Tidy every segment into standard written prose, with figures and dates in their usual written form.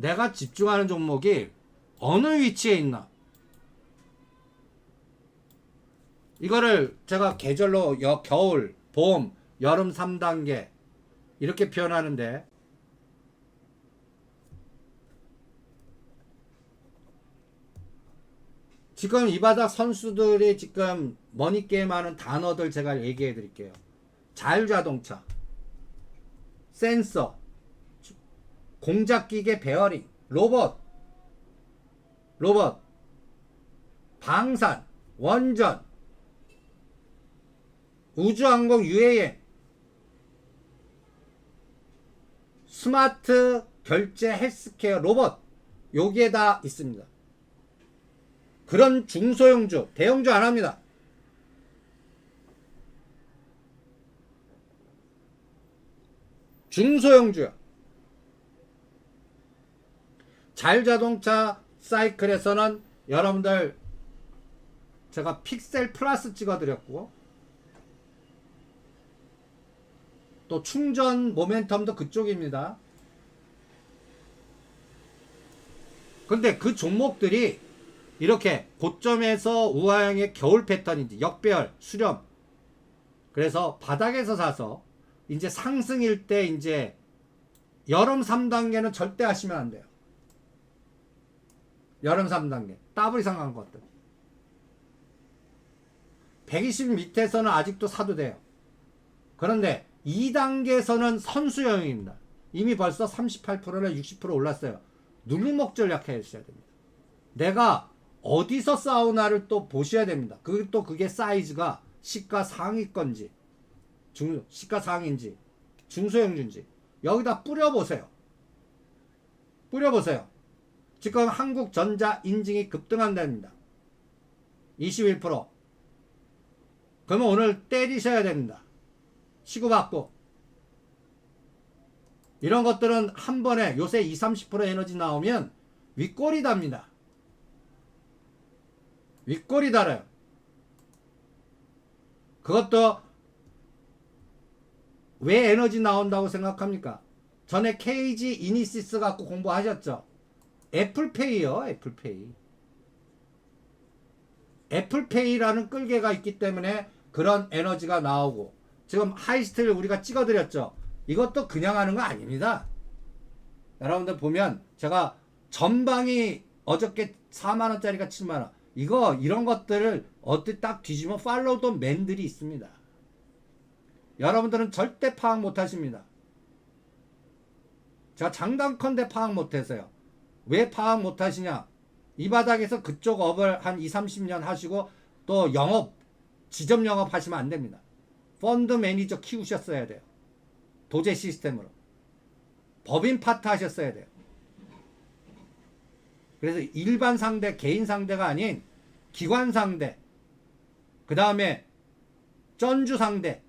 내가 집중하는 종목이 어느 위치에 있나. 이거를 제가 계절로 겨울, 봄, 여름 3단계 이렇게 표현하는데, 지금 이 바닥 선수들이 지금 머니게임 하는 단어들 제가 얘기해 드릴게요. 자율자동차, 센서, 공작기계 베어링, 로봇, 방산, 원전, 우주항공 UAM, 스마트 결제 헬스케어 로봇, 여기에 다 있습니다. 그런 중소형주, 대형주 안 합니다. 중소형주요. 자율자동차 사이클에서는 여러분들 제가 픽셀 플러스 찍어드렸고, 또 충전 모멘텀도 그쪽입니다. 근데 그 종목들이 이렇게 고점에서 우하형의 겨울 패턴인지 역배열, 수렴, 그래서 바닥에서 사서 이제 상승일 때 이제 여름 3단계는 절대 하시면 안 돼요. 여름 3단계 더블 이상 간 것들 120 밑에서는 아직도 사도 돼요. 그런데 2단계에서는 선수형입니다. 이미 벌써 38%나 60% 올랐어요. 누르목 전략해 주셔야 됩니다. 내가 어디서 싸우나를 또 보셔야 됩니다. 그게 사이즈가 시가 상위건지 시가 상인지 중소형주인지 여기다 뿌려보세요. 지금 한국전자 인증이 급등한답니다. 21%. 그러면 오늘 때리셔야 됩니다. 시구받고. 이런 것들은 한 번에 요새 20-30% 에너지 나오면 윗꼬리 답니다. 윗꼬리 달아요. 그것도 왜 에너지 나온다고 생각합니까? 전에 KG 이니시스 갖고 공부하셨죠? 애플페이요. 애플페이라는 끌개가 있기 때문에 그런 에너지가 나오고, 지금 하이스트를 우리가 찍어드렸죠? 이것도 그냥 하는 거 아닙니다. 여러분들 보면 제가 전방이 어저께 4만원짜리가 7만원, 이런 것들을 어떻게 딱 뒤지면 팔로우도 맨들이 있습니다. 여러분들은 절대 파악 못 하십니다. 제가 장담컨대 파악 못 해서요. 왜 파악 못 하시냐? 이 바닥에서 그쪽 업을 한 20-30년 하시고 또 지점 영업 하시면 안 됩니다. 펀드 매니저 키우셨어야 돼요. 도제 시스템으로. 법인 파트 하셨어야 돼요. 그래서 일반 상대, 개인 상대가 아닌 기관 상대, 그 다음에 전주 상대,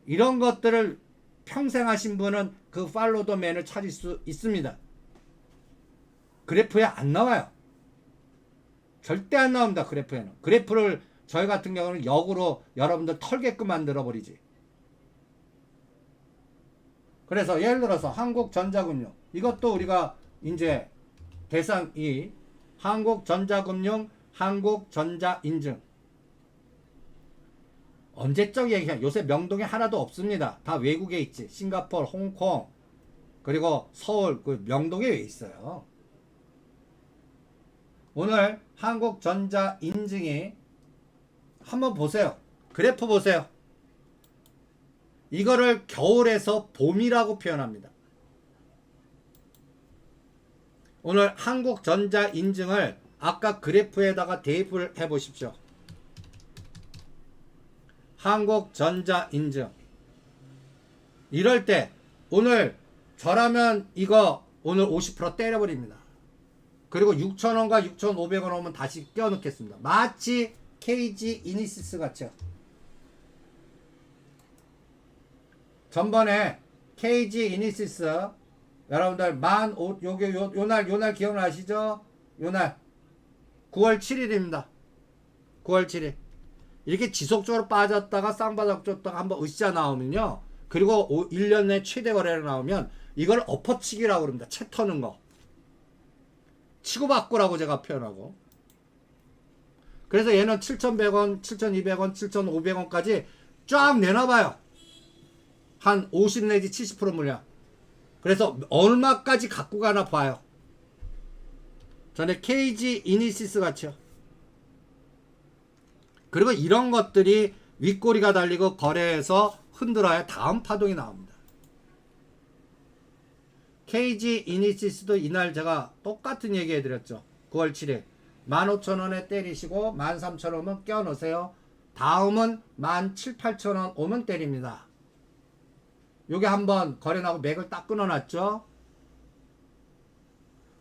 이런 것들을 평생 하신 분은 그 팔로우 더 맨을 찾을 수 있습니다. 그래프에 안 나와요. 절대 안 나옵니다. 그래프에는. 그래프를 저희 같은 경우는 역으로 여러분들 털게끔 만들어 버리지. 그래서 예를 들어서 한국전자금융, 이것도 우리가 이제 대상이 한국전자금융, 한국전자인증. 언제적 얘기야? 요새 명동에 하나도 없습니다. 다 외국에 있지. 싱가포르, 홍콩, 그리고 서울, 그 명동에 왜 있어요? 오늘 한국전자인증이 한번 보세요. 그래프 보세요. 이거를 겨울에서 봄이라고 표현합니다. 오늘 한국전자인증을 아까 그래프에다가 대입을 해 보십시오. 한국전자인증. 이럴 때 오늘 저라면 이거 오늘 50% 때려버립니다. 그리고 6,000원과 6,500원 오면 다시 껴넣겠습니다. 마치 KG 이니시스 같죠. 전번에 KG 이니시스 여러분들 요날 기억나시죠? 요날 9월 7일입니다. 9월 7일. 이렇게 지속적으로 빠졌다가 쌍바닥 줬다가 한번 으쌰 나오면요. 그리고 1년 내 최대 거래가 나오면 이걸 엎어치기라고 그럽니다. 채 터는 거. 치고받고라고 제가 표현하고. 그래서 얘는 7,100원, 7,200원, 7,500원까지 쫙 내놔봐요. 한 50 내지 70% 물량. 그래서 얼마까지 갖고 가나 봐요. 전에 KG 이니시스 같이요. 그리고 이런 것들이 윗꼬리가 달리고 거래해서 흔들어야 다음 파동이 나옵니다. KG 이니시스도 이날 제가 똑같은 얘기 해드렸죠. 9월 7일 15,000원에 때리시고 13,000원 오면 껴놓으세요. 다음은 17,000, 8,000원 오면 때립니다. 요게 한번 거래 나고 맥을 딱 끊어놨죠.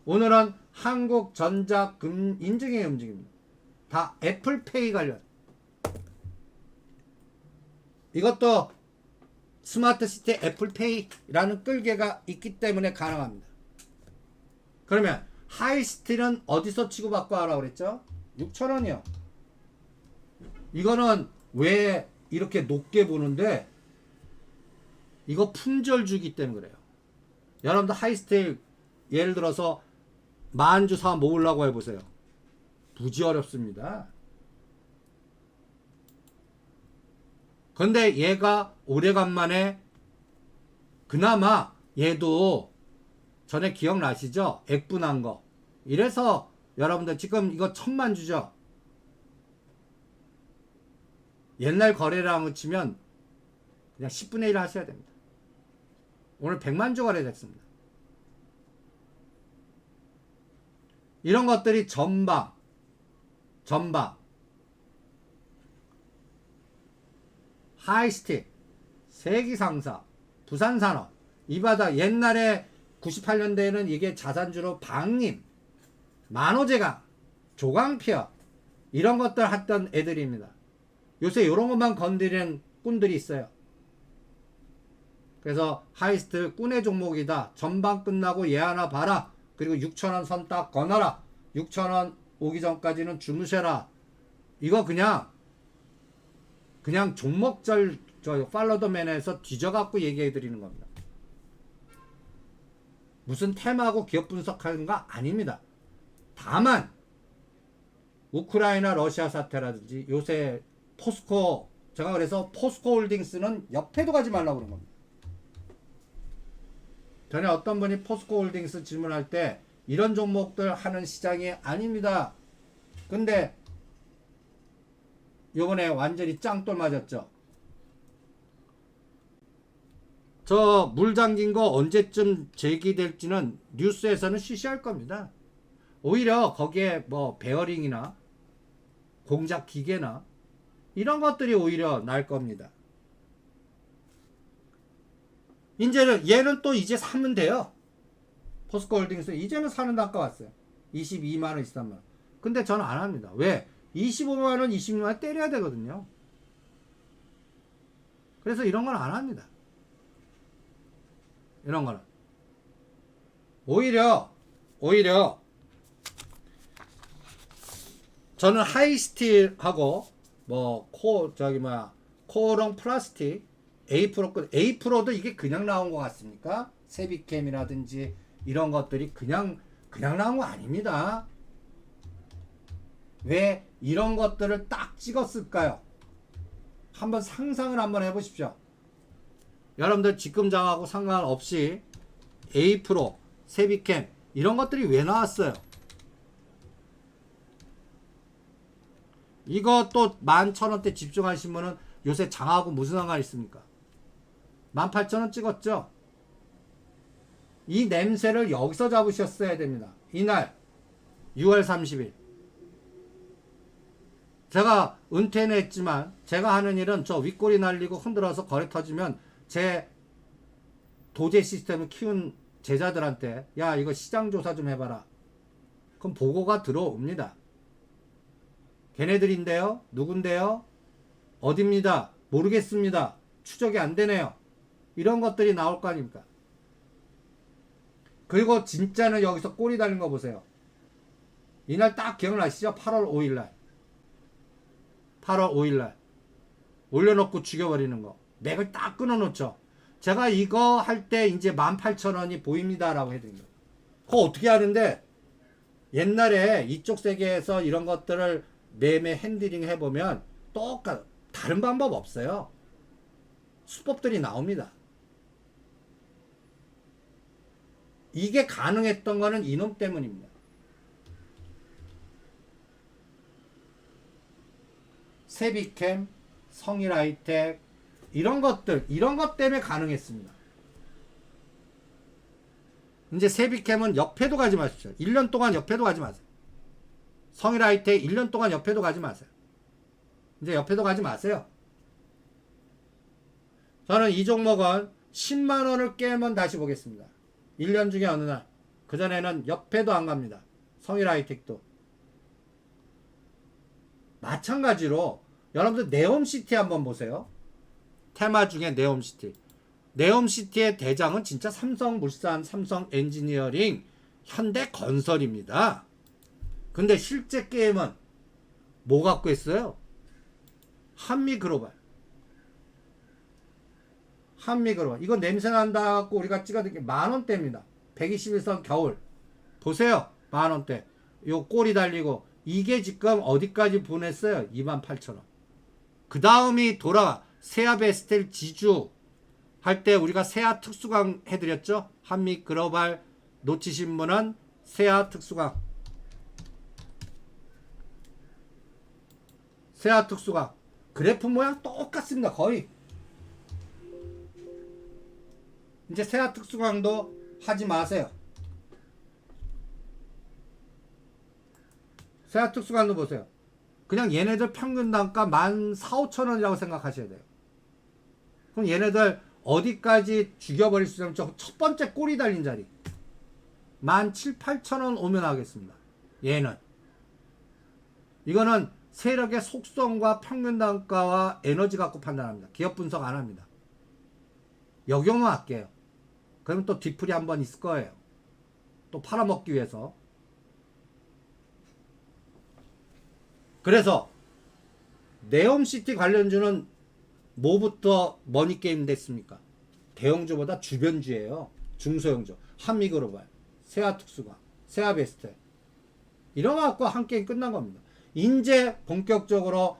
오늘은 한국전자금 인증의 움직임입니다. 다 애플페이 관련. 이것도 스마트시티 애플페이라는 끌개가 있기 때문에 가능합니다. 그러면 하이스틸은 어디서 치고받고 하라고 그랬죠? 6,000원이요. 이거는 왜 이렇게 높게 보는데, 이거 품절 주기 때문에 그래요. 여러분들 하이스틸 예를 들어서 만주 사 모으려고 해보세요. 무지 어렵습니다. 근데 얘가 오래간만에 그나마 얘도 전에 기억나시죠? 액분한 거. 이래서 여러분들 지금 이거 1,000만 주죠? 옛날 거래량을 치면 그냥 10분의 1 하셔야 됩니다. 오늘 100만 주 거래됐습니다. 이런 것들이 전방 하이스틱, 세기상사, 부산산업, 이 바다 옛날에 98년대에는 이게 자산주로 방림, 만호제강, 조강피어 이런 것들 했던 애들입니다. 요새 이런 것만 건드리는 꾼들이 있어요. 그래서 하이스트 꾼의 종목이다. 전방 끝나고 얘 하나 봐라. 그리고 6,000원 선 딱 거놔라. 6,000원 오기 전까지는 주무셔라. 이거 그냥 종목절 팔로더맨에서 뒤져갖고 얘기해 드리는 겁니다. 무슨 테마하고 기업 분석하는 거 아닙니다. 다만 우크라이나 러시아 사태라든지 요새 포스코, 제가 그래서 포스코 홀딩스는 옆에도 가지 말라고 그런 겁니다. 전에 어떤 분이 포스코 홀딩스 질문할 때 이런 종목들 하는 시장이 아닙니다. 근데 요번에 완전히 짱돌 맞았죠. 저 물 잠긴 거 언제쯤 제기될지는 뉴스에서는 쉬쉬할 겁니다. 오히려 거기에 뭐 베어링이나 공작 기계나 이런 것들이 오히려 날 겁니다. 이제는 얘는 또 이제 사면 돼요. 포스코 홀딩스 이제는 사는 단가 왔어요. 22만원, 23만원. 근데 저는 안 합니다. 왜? 25만원, 26만원 때려야 되거든요. 그래서 이런 건 안 합니다. 이런 거는. 오히려 저는 하이스틸하고 코어롱 플라스틱 A 프로도 이게 그냥 나온 것 같습니까? 세비캠이라든지 이런 것들이 그냥 나온 거 아닙니다. 왜 이런 것들을 딱 찍었을까요? 한번 상상을 한번 해보십시오. 여러분들 직금장하고 상관없이 A 프로, 세비캠 이런 것들이 왜 나왔어요? 이거 또 11,000원대 집중하신 분은 요새 장하고 무슨 상관이 있습니까? 18,000원 찍었죠? 이 냄새를 여기서 잡으셨어야 됩니다. 이날 6월 30일 제가 은퇴는 했지만 제가 하는 일은 저 윗꼬리 날리고 흔들어서 거래 터지면 제 도제 시스템을 키운 제자들한테 야 이거 시장조사 좀 해봐라. 그럼 보고가 들어옵니다. 걔네들인데요? 누군데요? 어딥니다. 모르겠습니다. 추적이 안 되네요. 이런 것들이 나올 거 아닙니까? 그리고 진짜는 여기서 꼬리 달린 거 보세요. 이날 딱 기억나시죠? 8월 5일날 8월 5일날 올려놓고 죽여버리는 거. 맥을 딱 끊어놓죠. 제가 이거 할 때 이제 18,000원이 보입니다 라고 해드린 거예요. 그거 어떻게 하는데 옛날에 이쪽 세계에서 이런 것들을 매매 핸들링 해보면 다른 방법 없어요. 수법들이 나옵니다. 이게 가능했던 거는 이놈 때문입니다. 세비캠, 성일하이텍 이런 것 때문에 가능했습니다. 이제 세비캠은 옆에도 가지 마십시오. 1년 동안 옆에도 가지 마세요. 성일하이텍 1년 동안 옆에도 가지 마세요. 이제 옆에도 가지 마세요. 저는 이 종목은 10만원을 깨면 다시 보겠습니다. 1년 중에 어느 날. 그전에는 옆에도 안 갑니다. 성일하이텍도. 마찬가지로 여러분들 네옴시티 한번 보세요. 테마 중에 네옴시티. 네옴시티의 대장은 진짜 삼성물산, 삼성엔지니어링, 현대건설입니다. 근데 실제 게임은 뭐 갖고 있어요? 한미글로벌. 이거 냄새 난다고 우리가 찍어둔 게 만원대입니다. 121선 겨울. 보세요. 만원대. 요 꼬리 달리고. 이게 지금 어디까지 보냈어요? 28,000원. 그 다음이 세아베스텔 지주 할 때 우리가 세아 특수강 해드렸죠? 한미글로벌 놓치신 분은 세아 특수강. 세아 특수강. 그래프 모양 똑같습니다. 거의. 이제 세아 특수강도 하지 마세요. 세아 특수강도 보세요. 그냥 얘네들 평균 단가 14,000~15,000원이라고 생각하셔야 돼요. 그럼 얘네들 어디까지 죽여버릴 수 있냐면 첫 번째 꼬리 달린 자리 17,000~18,000원 오면 하겠습니다. 얘는 이거는 세력의 속성과 평균 단가와 에너지 갖고 판단합니다. 기업 분석 안 합니다. 역용만 할게요. 그러면 또 뒤풀이 한번 있을 거예요. 또 팔아먹기 위해서. 그래서 네옴시티 관련주는 뭐부터 머니게임 됐습니까? 대형주보다 주변주예요. 중소형주. 한미글로벌, 세아특수가, 세아베스트. 이런 거 갖고 한 게임 끝난 겁니다. 이제 본격적으로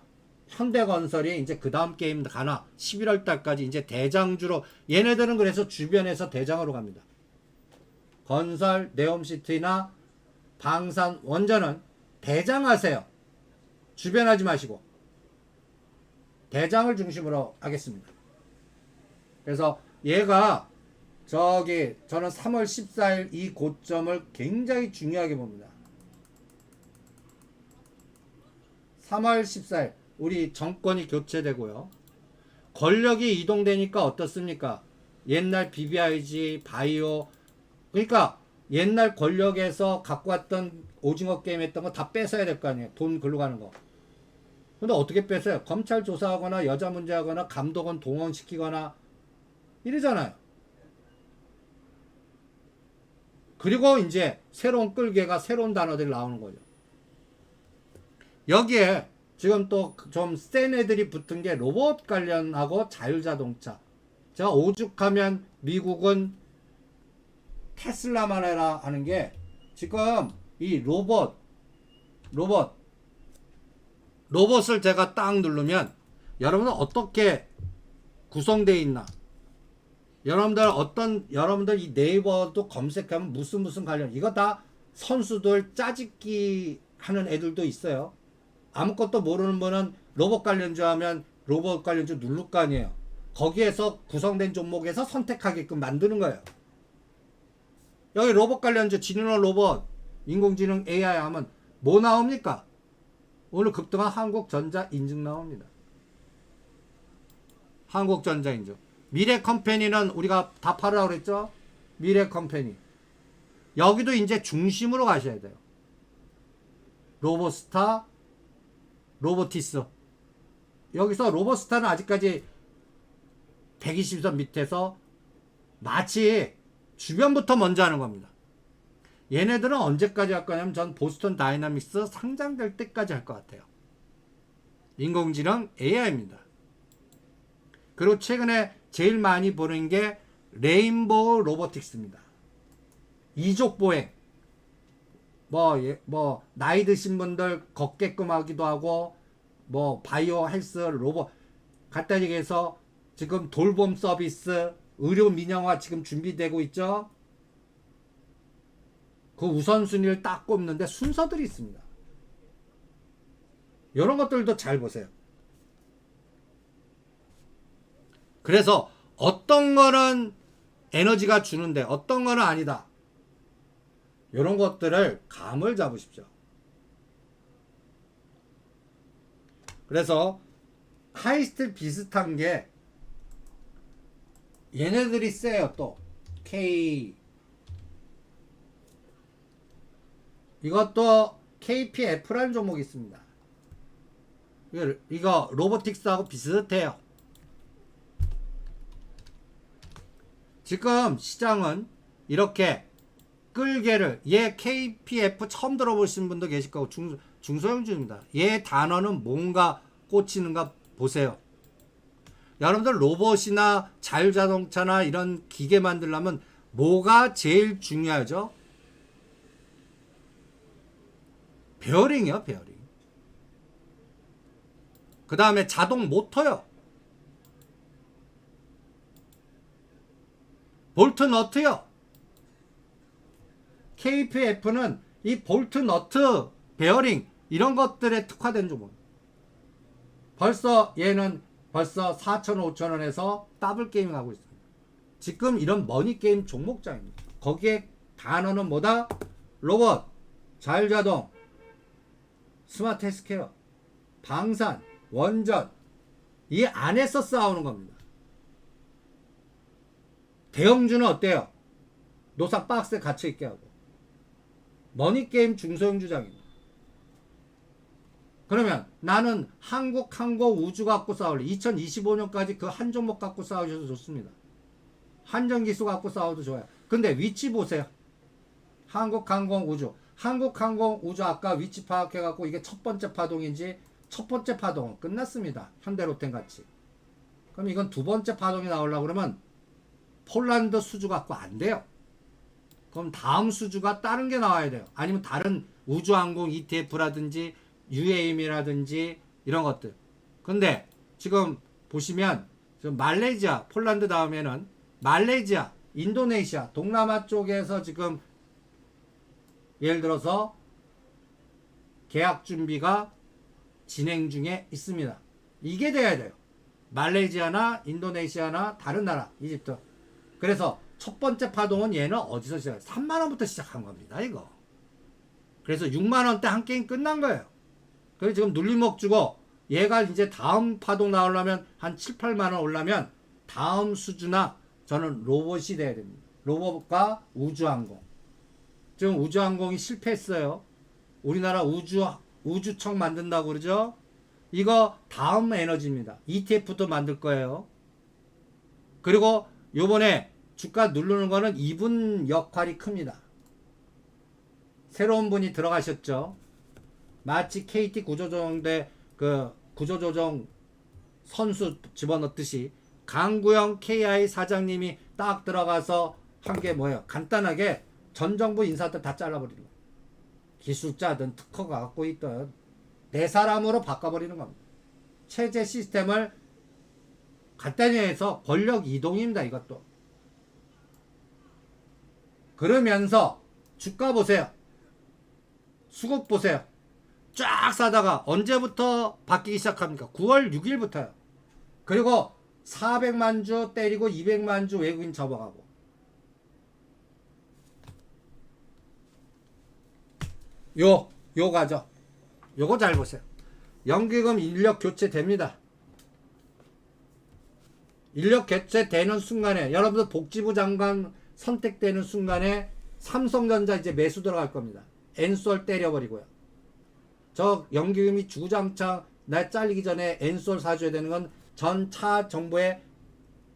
현대건설이 이제 그 다음 게임 가나 11월 달까지 이제 대장주로 얘네들은 그래서 주변에서 대장으로 갑니다. 건설, 네옴시티나 방산, 원전은 대장하세요. 주변 하지 마시고 대장을 중심으로 하겠습니다. 그래서 얘가 저는 3월 14일 이 고점을 굉장히 중요하게 봅니다. 3월 14일 우리 정권이 교체되고요. 권력이 이동되니까 어떻습니까? 옛날 BBIG, 바이오 그러니까 옛날 권력에서 갖고 왔던 오징어 게임 했던 거 다 뺏어야 될 거 아니에요. 돈 글로 가는 거. 근데 어떻게 뺏어요? 검찰 조사하거나 여자 문제하거나 감독원 동원시키거나 이러잖아요. 그리고 이제 새로운 끌개가 새로운 단어들이 나오는 거죠. 여기에 지금 또 좀 센 애들이 붙은 게 로봇 관련하고 자율자동차. 제가 오죽하면 미국은 테슬라만 해라 하는 게 지금 이 로봇을 제가 딱 누르면 여러분은 어떻게 구성되어 있나? 여러분들 이 네이버도 검색하면 무슨 관련 이거 다 선수들 짜집기 하는 애들도 있어요. 아무것도 모르는 분은 로봇 관련주 하면 로봇 관련주 누를 거 아니에요. 거기에서 구성된 종목에서 선택하게끔 만드는 거예요. 여기 로봇 관련주 지능어 로봇 인공지능 AI 하면 뭐 나옵니까? 오늘 급등한 한국전자 인증 나옵니다. 한국전자 인증. 미래컴퍼니는 우리가 다 팔으라고 그랬죠? 미래컴퍼니. 여기도 이제 중심으로 가셔야 돼요. 로보스타, 로보티스. 여기서 로보스타는 아직까지 120선 밑에서 마치 주변부터 먼저 하는 겁니다. 얘네들은 언제까지 할 거냐면 전 보스턴 다이나믹스 상장될 때까지 할 것 같아요. 인공지능 AI입니다. 그리고 최근에 제일 많이 보는 게 레인보우 로보틱스입니다. 이족보행. 뭐 나이 드신 분들 걷게끔 하기도 하고 뭐 바이오 헬스 로봇 갖다 얘기해서 지금 돌봄 서비스 의료 민영화 지금 준비되고 있죠. 그 우선순위를 딱 꼽는데 순서들이 있습니다. 이런 것들도 잘 보세요. 그래서 어떤 거는 에너지가 주는데 어떤 거는 아니다. 이런 것들을 감을 잡으십시오. 그래서 하이스트 비슷한 게 얘네들이 세요. 또 K 이것도 KPF라는 종목이 있습니다. 이거 로보틱스하고 비슷해요. 지금 시장은 이렇게 끌개를 얘 KPF 처음 들어보신 분도 계실 거고 중소형주입니다. 얘 단어는 뭔가 꽂히는가 보세요. 여러분들 로봇이나 자율자동차나 이런 기계 만들려면 뭐가 제일 중요하죠? 베어링이요, 베어링. 그 다음에 자동 모터요. 볼트 너트요. KPF는 이 볼트 너트, 베어링 이런 것들에 특화된 종목. 벌써 얘는 벌써 4,000원, 5,000원에서 더블 게임 하고 있습니다. 지금 이런 머니 게임 종목장입니다. 거기에 단어는 뭐다? 로봇, 자율자동, 스마트 헬스케어, 방산, 원전 이 안에서 싸우는 겁니다. 대형주는 어때요? 노상 박스에 갇혀있게 하고 머니게임 중소형주장입니다. 그러면 나는 한국 항공 우주 갖고 싸울래. 2025년까지 그 한 종목 갖고 싸우셔도 좋습니다. 한전기수 갖고 싸워도 좋아요. 근데 위치 보세요. 한국 항공 우주. 한국 항공 우주 아까 위치 파악해갖고 이게 첫 번째 파동인지 첫 번째 파동은 끝났습니다. 현대로템 같이. 그럼 이건 두 번째 파동이 나오려고 그러면 폴란드 수주 갖고 안 돼요. 그럼 다음 수주가 다른 게 나와야 돼요. 아니면 다른 우주항공 ETF라든지 UAM이라든지 이런 것들. 근데 지금 보시면 지금 말레이시아, 폴란드 다음에는 말레이시아, 인도네시아, 동남아 쪽에서 지금 예를 들어서 계약 준비가 진행 중에 있습니다. 이게 돼야 돼요. 말레이시아나 인도네시아나 다른 나라, 이집트. 그래서 첫 번째 파동은 얘는 어디서 시작해요? 3만원부터 시작한 겁니다, 이거. 그래서 6만원대 한 게임 끝난 거예요. 그래서 지금 눌림목 주고 얘가 이제 다음 파동 나오려면 한 7, 8만원 올라면 다음 수주나 저는 로봇이 돼야 됩니다. 로봇과 우주항공. 지금 우주항공이 실패했어요. 우리나라 우주청 만든다고 그러죠? 이거 다음 에너지입니다. ETF도 만들 거예요. 그리고 요번에 주가 누르는 거는 이분 역할이 큽니다. 새로운 분이 들어가셨죠. 마치 KT 구조조정대 그 구조조정 선수 집어넣듯이 강구영 KI 사장님이 딱 들어가서 한 게 뭐예요? 간단하게 전 정부 인사들 다 잘라버리는 거예요. 기술자든 특허가 갖고 있던 내 사람으로 바꿔버리는 겁니다. 체제 시스템을 간단히 해서 권력 이동입니다. 이것도. 그러면서 주가 보세요. 수급 보세요. 쫙 사다가 언제부터 바뀌기 시작합니까? 9월 6일부터요. 그리고 400만 주 때리고 200만 주 외국인 접어가고. 요 가죠. 요거 잘 보세요. 연기금 인력 교체 됩니다. 인력 교체 되는 순간에 여러분들 복지부 장관 선택되는 순간에 삼성전자 이제 매수 들어갈 겁니다. 엔솔 때려버리고요. 저 연기금이 주구장창 날 잘리기 전에 엔솔 사줘야 되는 건 전 차 정부에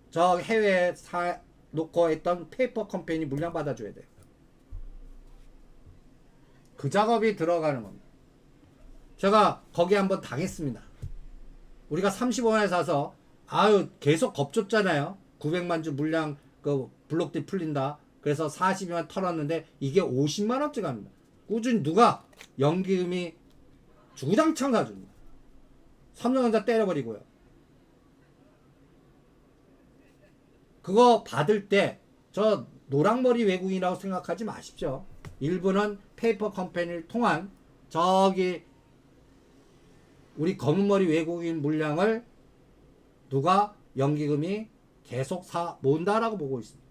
저 해외에 사 놓고 했던 페이퍼 컴퍼니 물량 받아줘야 돼요. 그 작업이 들어가는 겁니다. 제가 거기 한번 당했습니다. 우리가 35원에 사서 아유 계속 겁줬잖아요. 900만 주 물량 그 블록들이 풀린다. 그래서 40만 털었는데 이게 50만 원째 갑니다. 꾸준히 누가? 연기금이 주구장창 사줍니다. 삼성전자 때려버리고요. 그거 받을 때 저 노랑머리 외국인이라고 생각하지 마십시오. 일부는 페이퍼 컴퍼니를 통한 저기 우리 검은머리 외국인 물량을 누가? 연기금이 계속 모은다라고 보고 있습니다.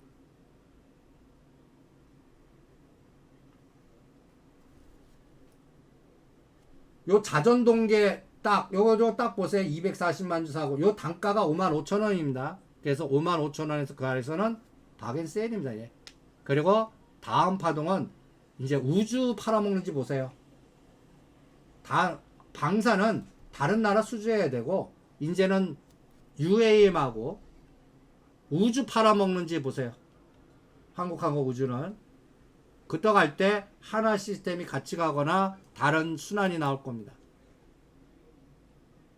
요 자전동계 요거 딱 보세요. 240만 주 사고 요 단가가 55,000원입니다. 그래서 55,000원에서 그 아래서는 박앤세일입니다. 예. 그리고 다음 파동은 이제 우주 팔아먹는지 보세요. 방사는 다른 나라 수주해야 되고 이제는 UAM하고 우주 팔아먹는지 보세요. 한국항공우주는 그때 갈 때 하나 시스템이 같이 가거나 다른 순환이 나올 겁니다.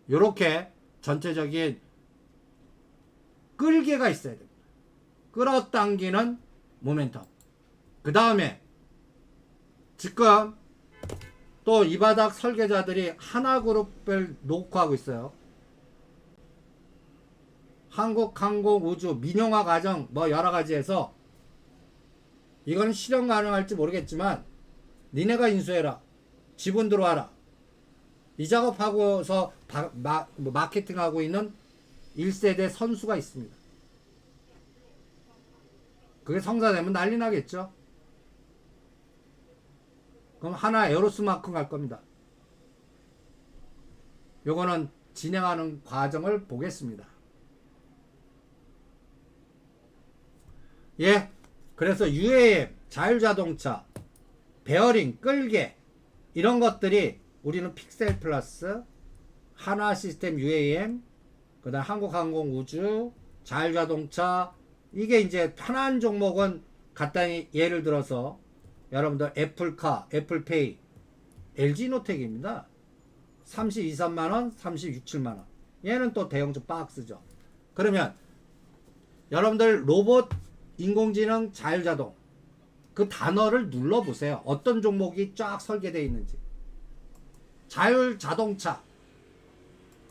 요렇게 전체적인 끌개가 있어야 됩니다. 끌어당기는 모멘텀. 그 다음에 지금 또 이 바닥 설계자들이 하나그룹을 놓고 하고 있어요. 한국항공우주 민영화 과정 뭐 여러가지에서 이건 실현 가능할지 모르겠지만 니네가 인수해라. 지분 들어와라. 이 작업하고서 마케팅하고 있는 1세대 선수가 있습니다. 그게 성사되면 난리 나겠죠. 그럼 하나 에어로스만큼 갈 겁니다. 요거는 진행하는 과정을 보겠습니다. 예. 그래서 UAM, 자율자동차, 베어링, 끌개 이런 것들이 우리는 픽셀 플러스, 한화 시스템 UAM, 그 다음 한국항공우주, 자율자동차 이게 이제 편한 종목은 간단히 예를 들어서 여러분들 애플카, 애플페이, LG노텍입니다. 32, 3만원, 36, 7만원 얘는 또 대형주 박스죠. 그러면 여러분들 로봇, 인공지능, 자율자동 그 단어를 눌러보세요. 어떤 종목이 쫙 설계되어 있는지. 자율자동차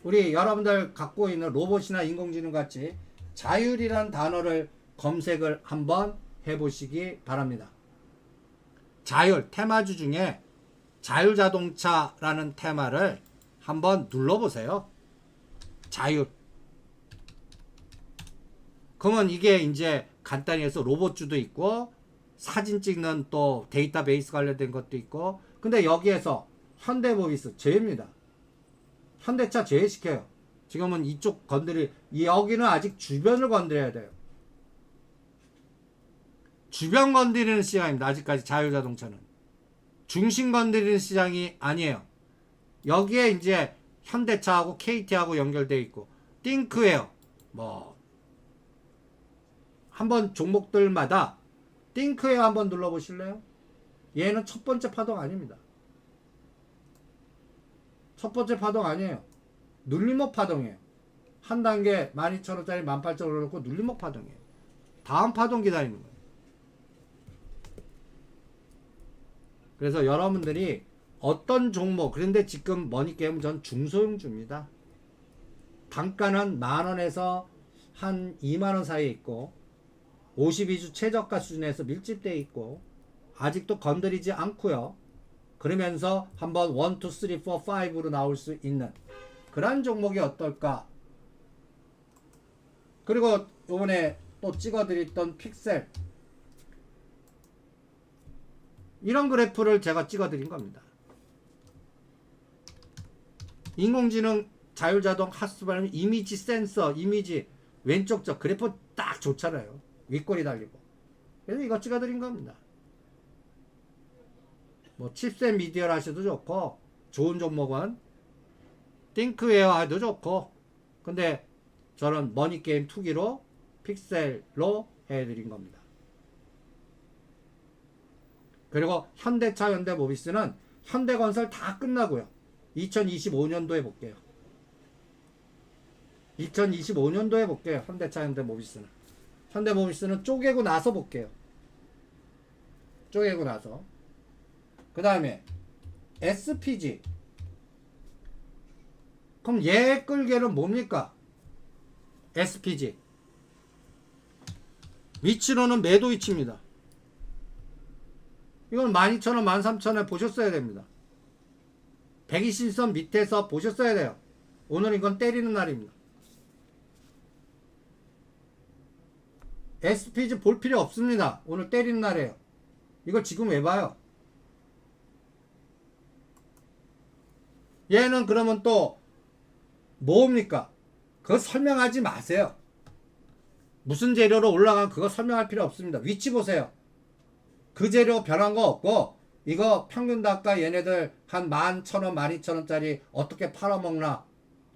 우리 여러분들 갖고 있는 로봇이나 인공지능 같이 자율이라는 단어를 검색을 한번 해보시기 바랍니다. 자율 테마주 중에 자율자동차라는 테마를 한번 눌러보세요. 자율. 그러면 이게 이제 간단히 해서 로봇주도 있고 사진 찍는 또 데이터베이스 관련된 것도 있고 근데 여기에서 현대모비스 제외입니다. 현대차 제외시켜요. 지금은 이쪽 여기는 아직 주변을 건드려야 돼요. 주변 건드리는 시장입니다. 아직까지 자율자동차는. 중심 건드리는 시장이 아니에요. 여기에 이제 현대차하고 KT하고 연결되어 있고 띵크웨어 한번 종목들마다 띵크웨어 한번 눌러보실래요? 얘는 첫 번째 파동 아닙니다. 첫 번째 파동 아니에요. 눌림목 파동이에요. 한 단계 12,000원짜리 18,000원 놓고 눌림목 파동이에요. 다음 파동 기다리는 거예요. 그래서 여러분들이 어떤 종목 그런데 지금 머니게임은 전 중소형주입니다. 단가는 만원에서 한 2만원 사이에 있고 52주 최저가 수준에서 밀집되어 있고 아직도 건드리지 않고요. 그러면서 한번 1, 2, 3, 4, 5로 나올 수 있는 그런 종목이 어떨까. 그리고 이번에 또 찍어드렸던 픽셀 이런 그래프를 제가 찍어드린 겁니다. 인공지능, 자율자동, 핫스바람, 이미지 센서, 이미지 왼쪽 저 그래프 딱 좋잖아요. 윗꼬리 달리고. 그래서 이거 찍어드린 겁니다. 뭐 칩셋 미디어를 하셔도 좋고 좋은 종목은 띵크웨어 해도 좋고 근데 저는 머니게임 투기로 픽셀로 해드린 겁니다. 그리고 현대차, 현대모비스는 현대건설 다 끝나고요. 2025년도에 볼게요. 2025년도에 볼게요. 현대차, 현대모비스는. 현대모비스는 쪼개고 나서 볼게요. 쪼개고 나서. 그 다음에 SPG. 그럼 얘 끌개는 뭡니까? SPG. 위치로는 매도 위치입니다. 이건 12,000원, 13,000원에 보셨어야 됩니다. 120선 밑에서 보셨어야 돼요. 오늘 이건 때리는 날입니다. SPG 볼 필요 없습니다. 오늘 때리는 날이에요. 이걸 지금 왜 봐요? 얘는 그러면 또 뭡니까? 그거 설명하지 마세요. 무슨 재료로 올라간 그거 설명할 필요 없습니다. 위치 보세요. 그 재료 변한 거 없고 이거 평균 단가 얘네들 한 11,000원, 12,000원짜리 어떻게 팔아먹나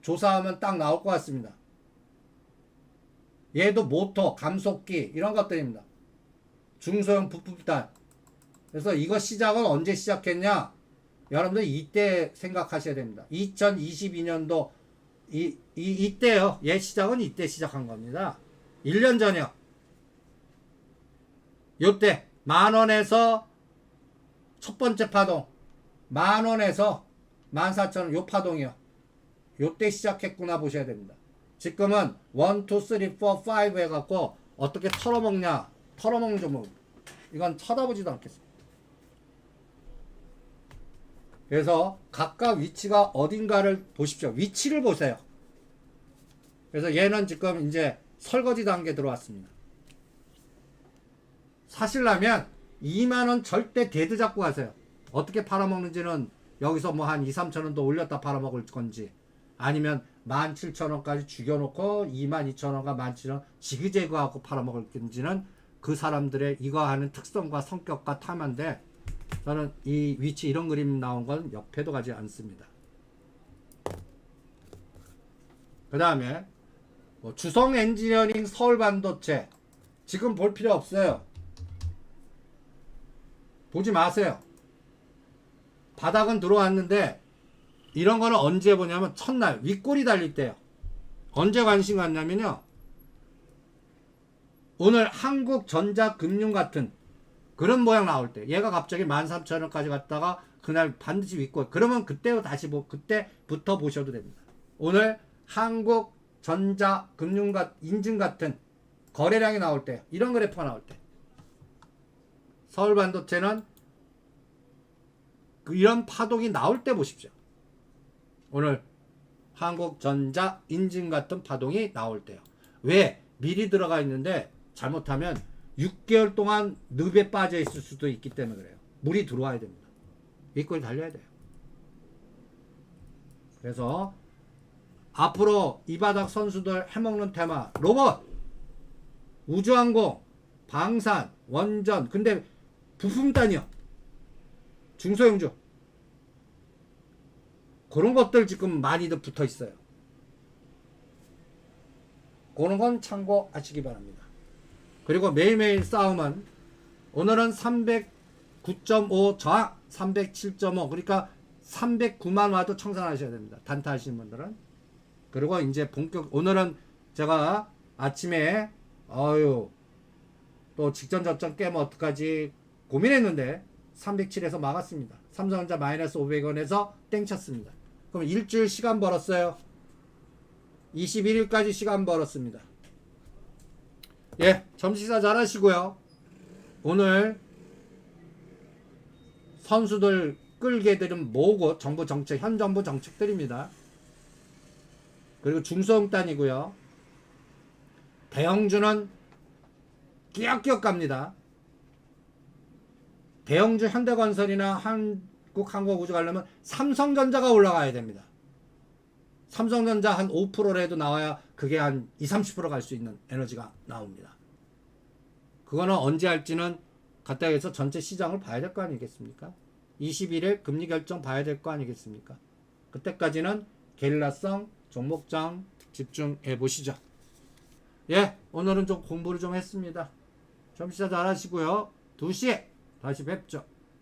조사하면 딱 나올 것 같습니다. 얘도 모터, 감속기 이런 것들입니다. 중소형 부품단. 그래서 이거 시작은 언제 시작했냐? 여러분들 이때 생각하셔야 됩니다. 2022년도 이때요. 얘 시작은 이때 시작한 겁니다. 1년 전이요. 요때 10,000원에서 첫 번째 파동 10,000원에서 14,000원 요 파동이요. 요때 시작했구나 보셔야 됩니다. 지금은 1, 2, 3, 4, 5 해갖고 어떻게 털어먹냐 털어먹는 종목 이건 쳐다보지도 않겠습니다. 그래서 각각 위치가 어딘가를 보십시오. 위치를 보세요. 그래서 얘는 지금 이제 설거지 단계 들어왔습니다. 사실라면 2만원 절대 데드 잡고 가세요. 어떻게 팔아먹는지는 여기서 뭐 한 2, 3천원 더 올렸다 팔아먹을 건지 아니면 17,000원까지 죽여놓고 22,000원과 17,000원 지그재그하고 팔아먹을 건지는 그 사람들의 이거 하는 특성과 성격과 탐한데 저는 이 위치 이런 그림 나온 건 옆에도 가지 않습니다. 그 다음에 뭐 주성 엔지니어링 서울 반도체 지금 볼 필요 없어요. 보지 마세요. 바닥은 들어왔는데 이런 거는 언제 보냐면 첫날 윗골이 달릴 때요. 언제 관심 갖냐면요. 오늘 한국전자금융 같은 그런 모양 나올 때 얘가 갑자기 13,000원까지 갔다가 그날 반드시 윗골 그러면 그때 다시 그때부터 보셔도 됩니다. 오늘 한국전자금융 인증 같은 거래량이 나올 때 이런 그래프가 나올 때 서울 반도체는 이런 파동이 나올 때 보십시오. 오늘 한국전자 인증 같은 파동이 나올 때요. 왜? 미리 들어가 있는데 잘못하면 6개월 동안 늪에 빠져 있을 수도 있기 때문에 그래요. 물이 들어와야 됩니다. 윗골이 달려야 돼요. 그래서 앞으로 이 바닥 선수들 해먹는 테마 로봇, 우주항공, 방산, 원전 근데 부품단이요. 중소형주 그런 것들 지금 많이들 붙어 있어요. 그런 건 참고하시기 바랍니다. 그리고 매일매일 싸움은 오늘은 309.5 저항 307.5 그러니까 309만 와도 청산하셔야 됩니다. 단타 하시는 분들은. 그리고 이제 본격 오늘은 제가 아침에 또 직전 저점 깨면 어떡하지 고민했는데 307에서 막았습니다. 삼성전자 마이너스 500원에서 땡쳤습니다. 그럼 일주일 시간 벌었어요. 21일까지 시간 벌었습니다. 예, 점심시사 잘 하시고요. 오늘 선수들 끌게들은 뭐고 정부 정책, 현 정부 정책들입니다. 그리고 중소형단이고요. 대형주는 끼역끼역 갑니다. 대형주 현대건설이나 한국항공우주 가려면 삼성전자가 올라가야 됩니다. 삼성전자 한 5%라도 나와야 그게 한 20-30% 갈 수 있는 에너지가 나옵니다. 그거는 언제 할지는 갖다 해서 전체 시장을 봐야 될 거 아니겠습니까? 21일 금리 결정 봐야 될 거 아니겠습니까? 그때까지는 게릴라성 종목장 집중해 보시죠. 예, 오늘은 좀 공부를 좀 했습니다. 점심 잘 하시고요. 2시에 다시 뵙죠.